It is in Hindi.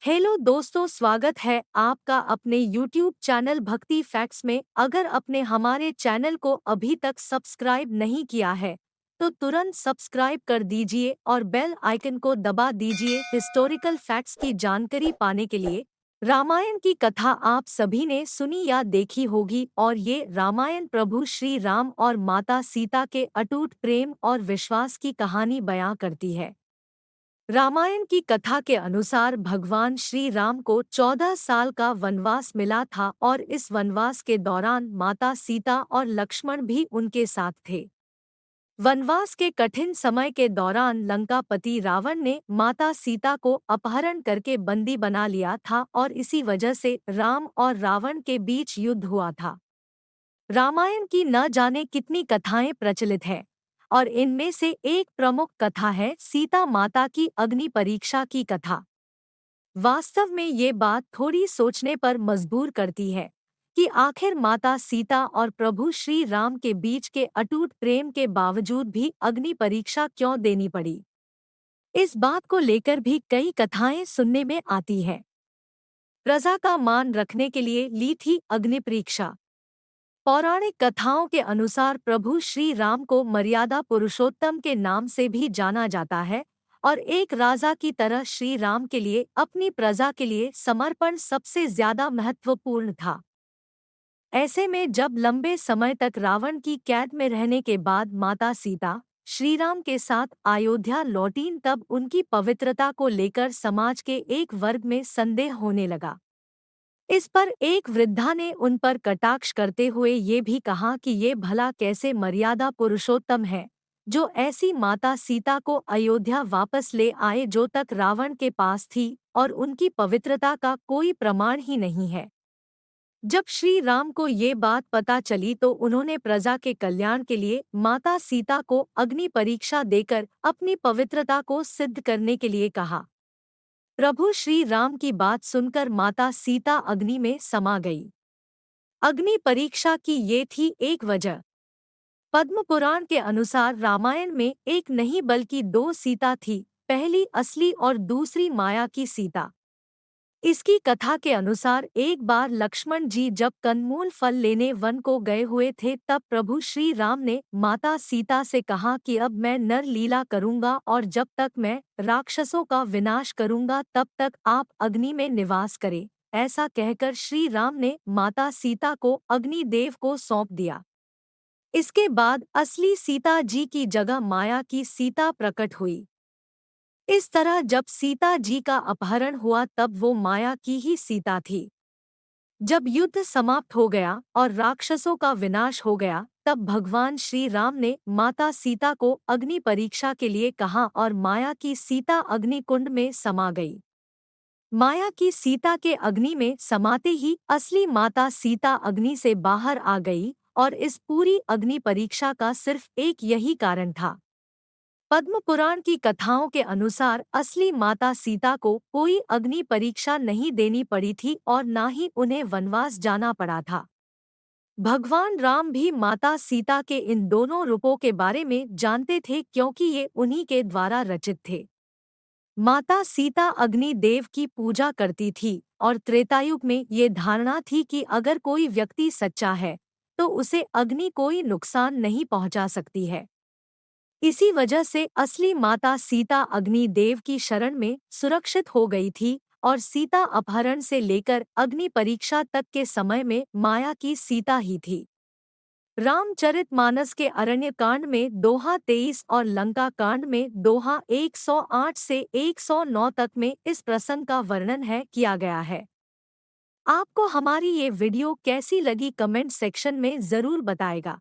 हेलो दोस्तों, स्वागत है आपका अपने YouTube चैनल भक्ति फैक्ट्स में। अगर आपने हमारे चैनल को अभी तक सब्सक्राइब नहीं किया है तो तुरंत सब्सक्राइब कर दीजिए और बेल आइकन को दबा दीजिए हिस्टोरिकल फैक्ट्स की जानकारी पाने के लिए। रामायण की कथा आप सभी ने सुनी या देखी होगी और ये रामायण प्रभु श्री राम और माता सीता के अटूट प्रेम और विश्वास की कहानी बयां करती है। रामायण की कथा के अनुसार भगवान श्री राम को 14 साल का वनवास मिला था और इस वनवास के दौरान माता सीता और लक्ष्मण भी उनके साथ थे। वनवास के कठिन समय के दौरान लंकापति रावण ने माता सीता को अपहरण करके बंदी बना लिया था और इसी वजह से राम और रावण के बीच युद्ध हुआ था। रामायण की न जाने कितनी कथाएं प्रचलित हैं और इनमें से एक प्रमुख कथा है सीता माता की अग्नि परीक्षा की कथा। वास्तव में ये बात थोड़ी सोचने पर मजबूर करती है कि आखिर माता सीता और प्रभु श्री राम के बीच के अटूट प्रेम के बावजूद भी अग्नि परीक्षा क्यों देनी पड़ी। इस बात को लेकर भी कई कथाएं सुनने में आती है। प्रजा का मान रखने के लिए ली थी अग्नि परीक्षा। पौराणिक कथाओं के अनुसार प्रभु श्री राम को मर्यादा पुरुषोत्तम के नाम से भी जाना जाता है और एक राजा की तरह श्री राम के लिए अपनी प्रजा के लिए समर्पण सबसे ज्यादा महत्वपूर्ण था। ऐसे में जब लंबे समय तक रावण की कैद में रहने के बाद माता सीता श्री राम के साथ अयोध्या लौटीं तब उनकी पवित्रता को लेकर समाज के एक वर्ग में संदेह होने लगा। इस पर एक वृद्धा ने उन पर कटाक्ष करते हुए ये भी कहा कि ये भला कैसे मर्यादा पुरुषोत्तम है जो ऐसी माता सीता को अयोध्या वापस ले आए जो तक रावण के पास थी और उनकी पवित्रता का कोई प्रमाण ही नहीं है। जब श्री राम को ये बात पता चली तो उन्होंने प्रजा के कल्याण के लिए माता सीता को अग्नि परीक्षा देकर अपनी पवित्रता को सिद्ध करने के लिए कहा। प्रभु श्री राम की बात सुनकर माता सीता अग्नि में समा गई। अग्नि परीक्षा की ये थी एक वजह। पद्म पुराण के अनुसार रामायण में एक नहीं बल्कि दो सीता थी, पहली असली और दूसरी माया की सीता। इसकी कथा के अनुसार एक बार लक्ष्मण जी जब कंदमूल फल लेने वन को गए हुए थे तब प्रभु श्री राम ने माता सीता से कहा कि अब मैं नर लीला करूंगा और जब तक मैं राक्षसों का विनाश करूंगा तब तक आप अग्नि में निवास करें। ऐसा कहकर श्री राम ने माता सीता को अग्निदेव को सौंप दिया। इसके बाद असली सीता जी की जगह माया की सीता प्रकट हुई। इस तरह जब सीता जी का अपहरण हुआ तब वो माया की ही सीता थी। जब युद्ध समाप्त हो गया और राक्षसों का विनाश हो गया तब भगवान श्री राम ने माता सीता को अग्नि परीक्षा के लिए कहा और माया की सीता अग्नि कुंड में समा गई। माया की सीता के अग्नि में समाते ही असली माता सीता अग्नि से बाहर आ गई और इस पूरी अग्नि परीक्षा का सिर्फ एक यही कारण था। पद्म पुराण की कथाओं के अनुसार असली माता सीता को कोई अग्नि परीक्षा नहीं देनी पड़ी थी और न ही उन्हें वनवास जाना पड़ा था। भगवान राम भी माता सीता के इन दोनों रूपों के बारे में जानते थे क्योंकि ये उन्हीं के द्वारा रचित थे। माता सीता अग्नि देव की पूजा करती थी और त्रेतायुग में ये धारणा थी कि अगर कोई व्यक्ति सच्चा है तो उसे अग्नि कोई नुकसान नहीं पहुंचा सकती है। इसी वजह से असली माता सीता अग्नि देव की शरण में सुरक्षित हो गई थी और सीता अपहरण से लेकर अग्नि परीक्षा तक के समय में माया की सीता ही थी। रामचरितमानस के अरण्य कांड में दोहा 23 और लंका कांड में दोहा 108 से 109 तक में इस प्रसंग का वर्णन किया गया है। आपको हमारी ये वीडियो कैसी लगी कमेंट सेक्शन में जरूर बताएगा।